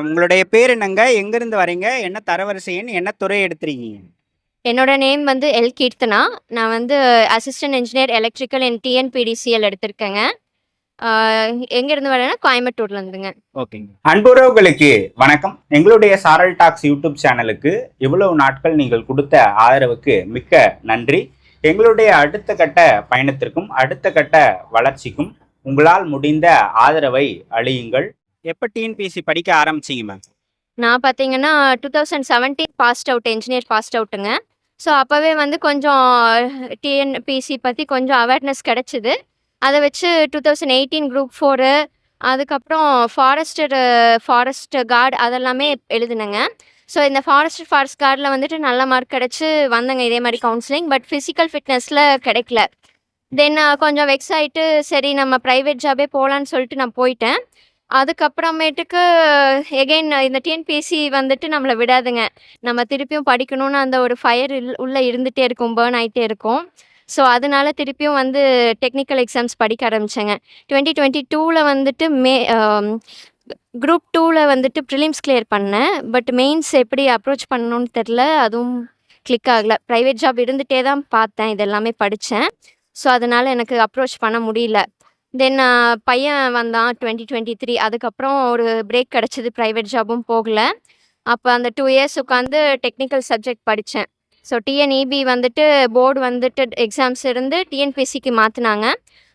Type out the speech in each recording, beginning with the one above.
உங்களுடைய பேர் என்னங்க? எங்கேருந்து வரீங்க? என்ன தரவரிசை எண்? என்ன துறை எடுத்திருக்கீங்க? என்னோட நேம் வந்து எல். கீர்த்தனா. நான் வந்து assistant engineer electrical and TNPDCL எடுத்திருக்கேங்க. ஆ எங்கேருந்து வரேன்னா, கோயம்புத்தூர்லேருந்துங்க. ஓகேங்க. அன்புறவுகளுக்கு வணக்கம். எங்களுடைய சாரல் டாக்ஸ் யூடியூப் சேனலுக்கு இவ்வளவு நாட்கள் நீங்கள் கொடுத்த ஆதரவுக்கு மிக்க நன்றி. எங்களுடைய அடுத்த கட்ட பயணத்திற்கும் அடுத்த கட்ட வளர்ச்சிக்கும் உங்களால் முடிந்த ஆதரவை அளியுங்கள். எப்போ டிஎன்பிஎஸ்சி படிக்க ஆரம்பிச்சீங்க மேம்? நான் பார்த்தீங்கன்னா 2017 பாஸ்ட் அவுட் என்ஜினியர் பாஸ்ட் அவுட்டுங்க. ஸோ அப்போவே வந்து கொஞ்சம் டிஎன்பிசி பற்றி கொஞ்சம் அவேர்னஸ் கிடச்சிது. அதை வச்சு 2018 குரூப் 4 அதுக்கப்புறம் ஃபாரஸ்ட் கார்டு அதெல்லாமே எழுதுனேங்க. ஸோ இந்த ஃபாரஸ்ட் கார்டில் வந்துட்டு நல்ல மார்க் கிடச்சி வந்தேங்க இதே மாதிரி கவுன்சிலிங். பட் ஃபிசிக்கல் ஃபிட்னஸில் கிடைக்கல. தென் கொஞ்சம் வெக்ஸ் ஆகிட்டு சரி நம்ம ப்ரைவேட் ஜாபே போகலான்னு சொல்லிட்டு நான் போயிட்டேன். அதுக்கப்புறமேட்டுக்கு எகைன் இந்த டிஎன்பிஎஸ்சி வந்துட்டு நம்மள விடாதுங்க. நம்ம திருப்பியும் படிக்கணும்னு அந்த ஒரு ஃபயர் உள்ள இருந்துட்டே இருக்கும். பர்ன் ஆயிட்டே இருக்கும். ஸோ, அதனால திருப்பியும் வந்து டெக்னிக்கல் எக்ஸாம்ஸ் படிக்க ஆரம்பிச்சேங்க. 2022ல வந்துட்டு குரூப் 2ல வந்துட்டு ப்ரிலிம்ஸ் கிளியர் பண்ணேன். பட் மெயின்ஸ் எப்படி அப்ரோச் பண்ணணும்னு தெரில. அதுவும் கிளிக் ஆகல. ப்ரைவேட் ஜாப் இருந்துட்டே தான் பார்த்தேன். இது எல்லாமே படிச்சேன். ஸோ, அதனால எனக்கு அப்ரோச் பண்ண முடியல. தென் பையன் வந்தான் 2023. அதுக்கப்புறம் ஒரு பிரேக் கிடச்சிது. ப்ரைவேட் ஜாபும் போகல. அப்போ அந்த 2 இயர்ஸ் உட்காந்து டெக்னிக்கல் சப்ஜெக்ட் படித்தேன். ஸோ டிஎன்இபி வந்துட்டு போர்டு வந்துட்டு எக்ஸாம்ஸ் இருந்து டிஎன்பிஎஸ்சிக்கு மாற்றினாங்க.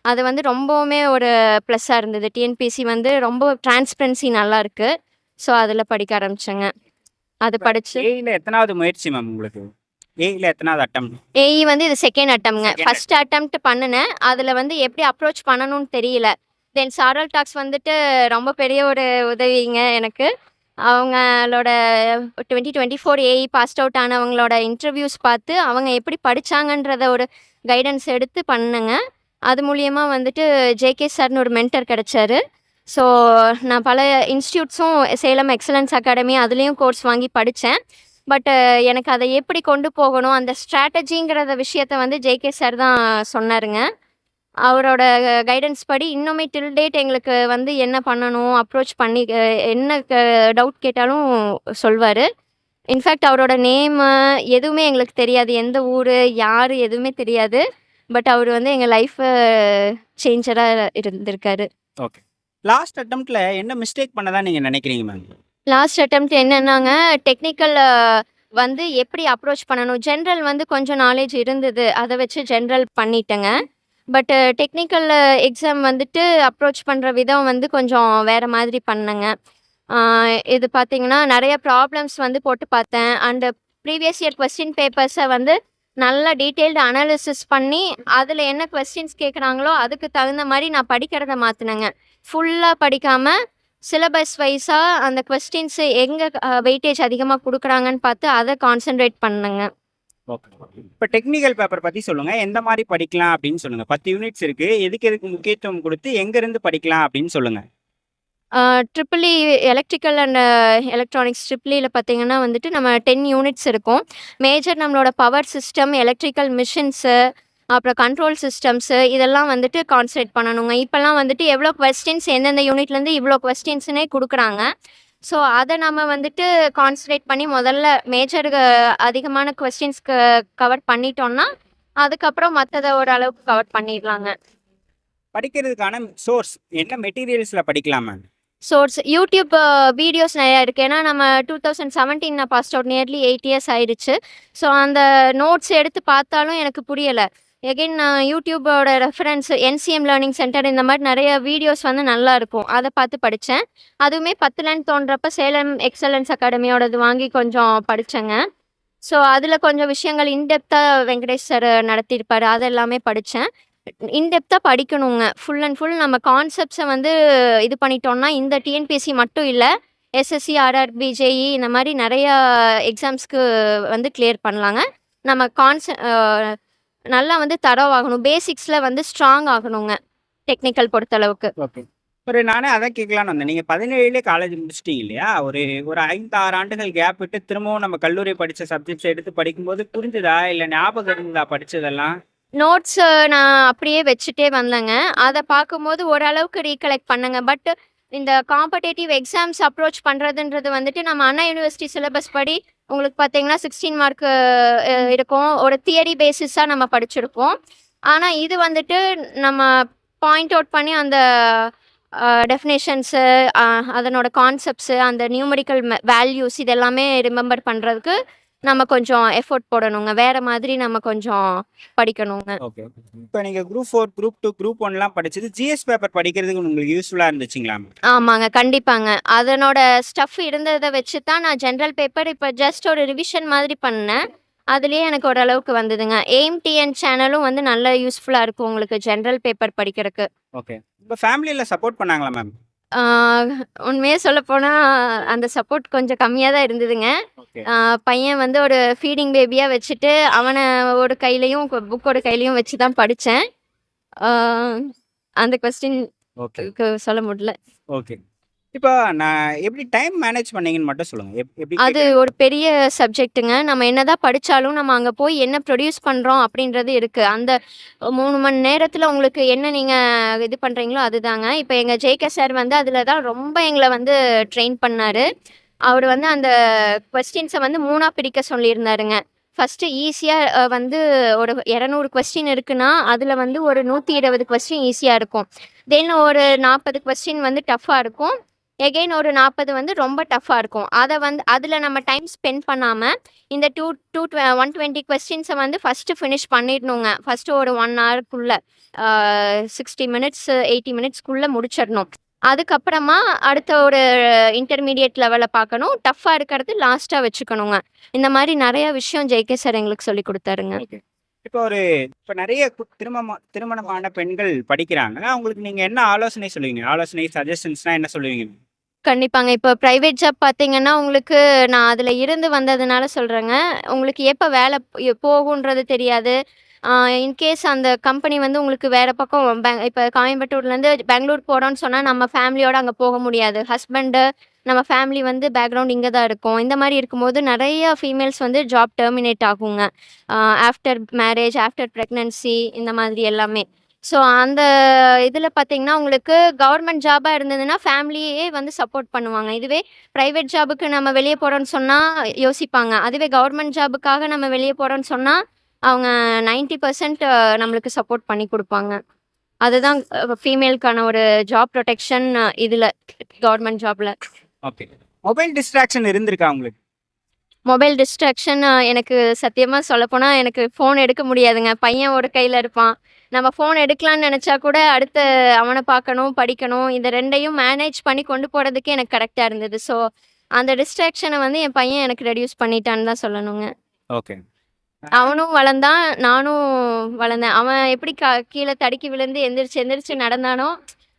அது வந்து ரொம்பவுமே ஒரு ப்ளஸ்ஸாக இருந்தது. டிஎன்பிஎஸ்சி வந்து ரொம்ப டிரான்ஸ்பரன்சி நல்லாயிருக்கு. ஸோ அதில் படிக்க ஆரம்பித்தேங்க. அது படித்து ஏஇல எத்தனாவது முயற்சி மேம் உங்களுக்கு? ஏஇல எத்தனாவது அட்டம்? ஏஇ வந்து இது செகண்ட் அட்டம்ங்க. ஃபர்ஸ்ட் அட்டம்ப்ட் பண்ணினேன். அதில் வந்து எப்படி அப்ரோச் பண்ணணும்னு தெரியல. தென் சாரல் டாக்ஸ் வந்துட்டு ரொம்ப பெரிய ஒரு உதவிங்க எனக்கு. அவங்களோட 2024 ஏஇ பாஸ்ட் அவுட் ஆனவங்களோட இன்டர்வியூஸ் பார்த்து அவங்க எப்படி படித்தாங்கன்றத ஒரு கைடன்ஸ் எடுத்து பண்ணேங்க. அது மூலியமா வந்துட்டு ஜேகே சார்னு ஒரு மென்டர் கிடைச்சாரு. ஸோ நான் பல இன்ஸ்டியூட்ஸும் சேலம் எக்ஸலன்ஸ் அகாடமி அதுலேயும் கோர்ஸ் வாங்கி படித்தேன். பட் எனக்கு அதை எப்படி கொண்டு போகணும் அந்த ஸ்ட்ராட்டஜிங்கிறத விஷயத்த வந்து ஜேகே சார் தான் சொன்னாருங்க. அவரோட கைடன்ஸ் படி இன்னுமே டில் டேட் எங்களுக்கு வந்து என்ன பண்ணணும் அப்ரோச் பண்ணி என்ன டவுட் கேட்டாலும் சொல்வார். இன்ஃபேக்ட் அவரோட நேமு எதுவுமே எங்களுக்கு தெரியாது. எந்த ஊர் யார் எதுவுமே தெரியாது. பட் அவர் வந்து எங்கள் லைஃப்பை சேஞ்சராக இருந்திருக்காரு. ஓகே. லாஸ்ட் அட்டம்ப்ட்ல என்ன மிஸ்டேக் பண்ணதா நீங்க நினைக்கிறீங்க மேம்? லாஸ்ட் அட்டெம்ப்ட் என்னன்னாங்க, டெக்னிக்கல் வந்து எப்படி அப்ரோச் பண்ணணும், ஜென்ரல் வந்து கொஞ்சம் நாலேஜ் இருந்தது. அதை வச்சு ஜென்ரல் பண்ணிட்டேங்க. பட் டெக்னிக்கல் எக்ஸாம் வந்துட்டு அப்ரோச் பண்ணுற விதம் வந்து கொஞ்சம் வேறு மாதிரி பண்ணேங்க. இது பார்த்தீங்கன்னா, நிறைய ப்ராப்ளம்ஸ் வந்து போட்டு பார்த்தேன். அண்டு ப்ரீவியஸ் இயர் கொஸ்டின் பேப்பர்ஸை வந்து நல்லா டீட்டெயில்டு அனாலிசிஸ் பண்ணி, அதில் என்ன கொஸ்டின்ஸ் கேட்குறாங்களோ அதுக்கு தகுந்த மாதிரி நான் படிக்கிறத மாற்றினேங்க. ஃபுல்லாக படிக்காமல் சிலபஸ் வைஸாக அந்த கொஸ்டின்ஸு எங்கே வெயிட்டேஜ் அதிகமாக கொடுக்குறாங்கன்னு பார்த்து அதை கான்சென்ட்ரேட் பண்ணேங்க. ஓகே. இப்போ டெக்னிக்கல் பேப்பர் பற்றி சொல்லுங்கள். எந்த மாதிரி படிக்கலாம் அப்படின்னு சொல்லுங்கள். 10 யூனிட்ஸ் இருக்குது. எதுக்கு முக்கியத்துவம் கொடுத்து எங்கேருந்து படிக்கலாம் அப்படின்னு சொல்லுங்கள். ட்ரிபிள்இ எலக்ட்ரிக்கல் அண்ட் எலக்ட்ரானிக்ஸ் ட்ரிபிள்இயில் பார்த்தீங்கன்னா வந்துட்டு நம்ம 10 யூனிட்ஸ் இருக்கும். மேஜர் நம்மளோட பவர் சிஸ்டம், எலக்ட்ரிக்கல் மிஷின்ஸு, அப்புறம் கண்ட்ரோல் சிஸ்டம்ஸு இதெல்லாம் வந்துட்டு கான்சன்ட்ரேட் பண்ணணுங்க. இப்போல்லாம் வந்துட்டு எவ்வளோ கொஸ்டின்ஸ் எந்தெந்த யூனிட்லேருந்து இவ்வளோ கொஸ்டின்ஸுனே கொடுக்குறாங்க. ஸோ அதை நம்ம வந்துட்டு கான்சன்ட்ரேட் பண்ணி முதல்ல மேஜர் அதிகமான கொஸ்டின்ஸ்க்கு கவர் பண்ணிட்டோம்னா, அதுக்கப்புறம் மற்றதை ஓரளவுக்கு கவர் பண்ணிடலாங்க. படிக்கிறதுக்கான சோர்ஸ் என்ன மெட்டீரியல்ஸில் படிக்கலாம் மேம்? சோர்ஸ் யூடியூப் வீடியோஸ் நிறையா இருக்குது. ஏன்னா நம்ம 2017 நான் பாஸ்ட் அவுட் நியர்லி 8 இயர்ஸ் ஆயிடுச்சு. ஸோ அந்த நோட்ஸ் எடுத்து பார்த்தாலும் எனக்கு புரியலை. எகைன் நான் யூடியூபோட ரெஃபரன்ஸ் என்சிஎம் லேர்னிங் சென்டர் இந்த மாதிரி நிறைய வீடியோஸ் வந்து நல்லா இருக்கும். அதை பார்த்து படித்தேன். அதுவுமே 10லன்னு தோன்றப்ப சேலம் எக்ஸலன்ஸ் அகாடமியோடது வாங்கி கொஞ்சம் படித்தேங்க. ஸோ அதில் கொஞ்சம் விஷயங்கள் இன்டெப்த்தாக வெங்கடேஷ் சார் நடத்தியிருப்பார். அது எல்லாமே படித்தேன். இன்டெப்த்தாக படிக்கணுங்க. ஃபுல் அண்ட் ஃபுல் நம்ம கான்செப்ட்ஸை வந்து இது பண்ணிட்டோம்னா இந்த டிஎன்பிஎஸ்சி மட்டும் இல்லை, எஸ்எஸ்சி, ஆர்ஆர்பி, ஜேஇ இந்த மாதிரி நிறையா எக்ஸாம்ஸ்க்கு வந்து கிளியர் பண்ணலாங்க. நம்ம நல்லா வந்து தரவாகணும். பேசிக்ஸில் வந்து ஸ்ட்ராங் ஆகணுங்க டெக்னிக்கல் பொறுத்தளவுக்கு. ஓகே. நானே அதான் கேட்கலான்னு வந்தேன். நீங்கள் 17லே காலேஜ் முடிச்சிட்டீங்க இல்லையா? ஒரு 5-6 ஆண்டுகள் கேப் விட்டு திரும்பவும் நம்ம கல்லூரி படித்த சப்ஜெக்ட்ஸ் எடுத்து படிக்கும்போது புரிஞ்சுதா, இல்லை ஞாபகம் இருந்ததா படித்ததெல்லாம்? நோட்ஸ் நான் அப்படியே வச்சுட்டே வந்தேங்க. அதை பார்க்கும்போது ஓரளவுக்கு ரீகலெக்ட் பண்ணேங்க. பட் இந்த காம்படேட்டிவ் எக்ஸாம்ஸ் அப்ரோச் பண்ணுறதுன்றது வந்துட்டு நம்ம அண்ணா யூனிவர்சிட்டி சிலபஸ் படி உங்களுக்கு பார்த்தீங்கன்னா 16 மார்க்கு இருக்கும். ஒரு தியரி பேசிஸாக நம்ம படிச்சிருப்போம். ஆனால் இது வந்துட்டு நம்ம பாயிண்ட் அவுட் பண்ணி அந்த டெஃபினேஷன்ஸு, அதனோட கான்செப்ட்ஸு, அந்த நியூமெரிக்கல் வேல்யூஸ் இது எல்லாமே ரிமெம்பர் பண்ணுறதுக்கு நம்ம கொஞ்சம் எஃபோர்ட் போடணுங்க. வேற மாதிரி நம்ம கொஞ்சம் படிக்கணுங்க. ஓகே. இப்போ நீங்க குரூப் 4, குரூப் 2, குரூப் 1லாம் படிச்சது ஜிஎஸ் பேப்பர் படிக்கிறதுக்கு உங்களுக்கு யூஸ்ஃபுல்லா இருந்துச்சுங்களா? ஆமாங்க. கண்டிப்பாங்க. அதனோட ஸ்டஃப் இருந்தத வச்சு தான் நான் ஜெனரல் பேப்பர் இப்ப ஜஸ்ட் ஒரு ரிவிஷன் மாதிரி பண்ணேன். அதிலேயே எனக்கு ஓரளவுக்கு வந்ததுங்க. எய்ம் டிஎன் சேனலும் வந்து நல்ல யூஸ்ஃபுல்லா இருக்கும் உங்களுக்கு ஜெனரல் பேப்பர் படிக்கிறக்கு. ஓகே. உங்க ஃபேமிலில சப்போர்ட் பண்ணாங்களா மேம்? ஆ உண்மையா சொல்லப்போனா, அந்த சப்போர்ட் கொஞ்சம் கம்மியா தான் இருந்ததுங்க. ஓகே. பையன் வந்து ஒரு ஃபீடிங் பேபியா வச்சுட்டு, அவன ஒரு கையிலயும் புக்கோட கையிலயும் வச்சு தான் படிச்சேன். ஆ அந்த ஓகே. கொஸ்டின்க்கு சொல்ல முடியல. ஓகே. இப்போ நான் எப்படி டைம் மேனேஜ் பண்ணீங்கன்னு மட்டும் சொல்லுங்க. எப்படி அது ஒரு பெரிய சப்ஜெக்ட்டுங்க. நம்ம என்னதான் படிச்சாலும், நம்ம அங்க போய் என்ன ப்ரொடியூஸ் பண்றோம் அப்படின்றது இருக்கு. அந்த 3 மணி நேரத்துல உங்களுக்கு என்ன நீங்க இது பண்றீங்களோ அதுதாங்க. இப்ப எங்க ஜேகே சார் வந்து அதுல தான் ரொம்ப எங்கள வந்து ட்ரெயின் பண்ணாரு. அவரு வந்து அந்த கொஸ்டின்ஸ வந்து 3ஆ பிரிக்க சொல்லியிருந்தாருங்க. ஃபர்ஸ்ட்டு ஈஸியா வந்து ஒரு 200 கொஸ்டின் இருக்குன்னா, அதுல வந்து ஒரு 120 கொஸ்டின் ஈஸியா இருக்கும். தென் ஒரு 40 கொஸ்டின் வந்து டஃப்பா இருக்கும். எகைன் ஒரு 40 வந்து ரொம்ப டஃப்பா இருக்கும். அத வந்து அதுல நம்ம டைம் ஸ்பெண்ட் பண்ணாம, இந்த 120 கொஸ்டின்ஸ வந்து ஃபர்ஸ்ட்டு ஃபினிஷ் பண்ணிடணுங்க. ஃபர்ஸ்ட்டு ஒரு 1 ஹவர்க்குள்ள 60 மினிட்ஸ், 80 மினிட்ஸ்க்குள்ள முடிச்சிடணும். அதுக்கப்புறமா அடுத்த ஒரு இன்டர்மீடியேட் லெவல பார்க்கணும். டஃப்பா இருக்கிறது லாஸ்ட்டா வச்சுக்கணுங்க. இந்த மாரி நெறைய விஷயம் ஜேகே சார் எங்களுக்கு சொல்லிக் குடுத்தாருங்க. ஓகே. இப்போ நெறைய திருமணமான பெண்கள் படிக்கிறாங்க. அவங்களுக்கு நீங்க என்ன ஆலோசனை சொல்லுவீங்க? ஆலோசனை, சஜஷன்ஸ்னா என்ன சொல்லுவீங்க? கண்டிப்பாங்க. இப்போ பிரைவேட் ஜாப் பார்த்தீங்கன்னா, உங்களுக்கு நான் அதுல இருந்து வந்ததுனால சொல்றேங்க. உங்களுக்கு எப்ப வேல போகுன்றது தெரியாது. இன்கேஸ் அந்த கம்பெனி வந்து உங்களுக்கு வேற பக்கம் இப்ப கோயம்புத்தூர்லேருந்து பெங்களூர் போறோம்ன்னு சொன்னா, நம்ம ஃபேமிலியோட அங்க போக முடியாது. ஹஸ்பண்டு, நம்ம ஃபேமிலி வந்து பேக்ரவுண்ட் இங்க தான் இருக்கும். இந்த மாரி இருக்கும்போது நெறைய ஃபீமேல்ஸ் வந்து ஜாப் டெர்மினேட் ஆகுங்க. ஆஃப்டர் மேரேஜ், ஆஃப்டர் பிரெக்னன்சி இந்த மாதிரி எல்லாமே. ஸோ அந்த இதில பார்த்தீங்கன்னா, உங்களுக்கு கவர்மெண்ட் ஜாபா இருந்ததுன்னா, ஃபேமிலியே வந்து சப்போர்ட் பண்ணுவாங்க. இதுவே பிரைவேட் ஜாபுக்கு நம்ம வெளிய போறோம்ன்னு சொன்னா யோசிப்பாங்க. அதுவே கவர்மெண்ட் ஜாபுக்காக நம்ம வெளிய போறோம்ன்னு சொன்னா, அவங்க 90% நம்மளுக்கு சப்போர்ட் பண்ணி குடுப்பாங்க. அதுதான் ஃபீமேலுக்கான ஒரு ஜாப் புரொடெக்ஷன் இதுல கவர்மெண்ட் ஜாப்ல. ஓகே. மொபைல் டிஸ்ட்ராக்ஷன் இருந்திருக்கா உங்களுக்கு? மொபைல் டிஸ்ட்ராக்ஷன் எனக்கு சத்தியமா சொல்லப்போனா, எனக்கு ஃபோன் எடுக்க முடியாதுங்க. பையன் ஒரு கையில இருப்பான். நம்ம ஃபோன் எடுக்கலான்னு நெனச்சா கூட, அடுத்து அவன பார்க்கணும், படிக்கணும். இந்த 2யும் மேனேஜ் பண்ணி கொண்டு போறதுக்கே எனக்கு கரெக்ட்டா இருந்தது. ஸோ, அந்த டிஸ்ட்ராக்ஷன வந்து என் பையன் எனக்கு ரெட்யூஸ் பண்ணிட்டான்னு தான் சொல்லணுங்க. ஓகே. அவனும் வளர்ந்தான், நானும் வளர்ந்தேன். அவன் எப்படி கீழ தடுக்கி விழுந்து எந்திரிச்சு எந்திரிச்சு நடந்தானோ,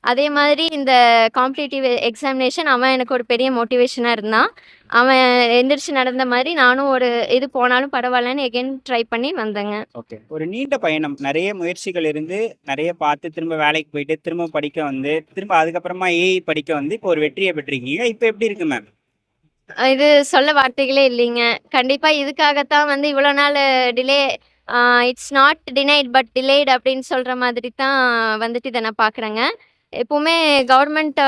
அதே மாதிரி இந்த காம்படிட்டிவ் எக்ஸாமினேஷன் அவன் எனக்கு ஒரு பெரிய மோட்டிவேஷனா இருந்தான். அவன் எந்திரிச்சு நடந்த மாரி நானும் ஒரு இது போனாலும் பரவாயில்லன்னு எகைன் ட்ரை பண்ணி வந்தேங்க. ஓகே. ஒரு நீண்ட பயணம். நெறைய முயற்சிகள் இருந்து, நெறைய பார்த்து, திரும்ப வேலைக்கு போயிட்டு, திரும்ப படிக்க வந்து, திரும்ப அதுக்கப்புறமா ஏஐ படிக்க வந்து, இப்போ ஒரு வெற்றிய பெற்றிருக்கீங்க. இப்போ எப்படி இருக்கு மேம்? இது சொல்ல வார்த்தைகளே இல்லைங்க. கண்டிப்பா இதுக்காகத்தான் வந்து இவ்வளோ நாள் delay it's not denied but delayed அப்படின்னு சொல்ற மாதிரி தான் வந்துட்டு இத நான் பார்க்குறேங்க. எப்பவுமே கவர்மெண்ட்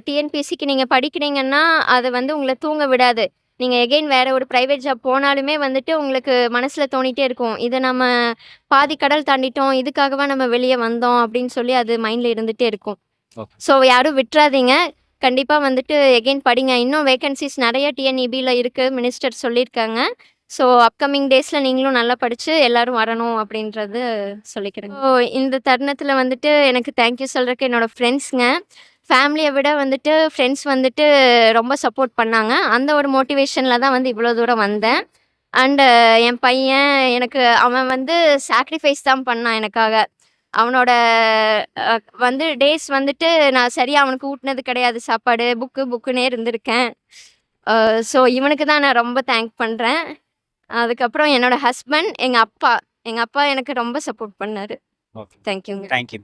டிஎன்பிஎஸ்சிக்கு நீங்க படிக்கிறீங்கன்னா, அது வந்து உங்கள தூங்க விடாது. நீங்க எகைன் வேற ஒரு பிரைவேட் ஜாப் போனாலுமே வந்துட்டு உங்களுக்கு மனசுல தோணிட்டே இருக்கும். இத நம்ம பாதி கடல் தாண்டிட்டோம். இதுக்காகவா நம்ம வெளிய வந்தோம் அப்படின்னு சொல்லி அது மைண்ட்ல இருந்துட்டே இருக்கும். ஓகே. ஸோ யாரும் விட்றாதீங்க. கண்டிப்பா வந்துட்டு எகைன் படிங்க. இன்னும் வேக்கன்ஸீஸ் நெறைய டிஎன்இபில இருக்கு. மினிஸ்டர் சொல்லியிருக்காங்க. ஸோ அப்கமிங் டேஸ்ல நீங்களும் நல்லா படிச்சு எல்லாரும் வரணும் அப்படின்றது சொல்லிக்கிறேங்க. ஸோ இந்த தருணத்தில வந்துட்டு எனக்கு தேங்க் யூ சொல்றதுக்கு என்னோட ஃப்ரெண்ட்ஸ்ங்க. ஃபேமிலிய விட வந்துட்டு ஃப்ரெண்ட்ஸ் வந்துட்டு ரொம்ப சப்போர்ட் பண்ணாங்க. அந்த ஒரு மோட்டிவேஷன்ல தான் வந்து இவ்வளோ தூரம் வந்தேன். அண்ட் என் பையன் அவன் வந்து சாக்ரிஃபைஸ் தான் பண்ணான் எனக்காக. அவனோட அ வந்து டேஸ் வந்துட்டு நான் சரியா அவனுக்கு ஊட்டுனது கிடையாது சாப்பாடு. புக்குன்னே இருந்திருக்கேன். ஸோ இவனுக்கு தான் நான் ரொம்ப தேங்க் பண்றேன். அதுக்கப்புறம் என்னோட ஹஸ்பண்ட், எங்க அப்பா எனக்கு ரொம்ப சப்போர்ட் பண்ணாரு. ஓகே. தேங்க் யூங்க. Thank you.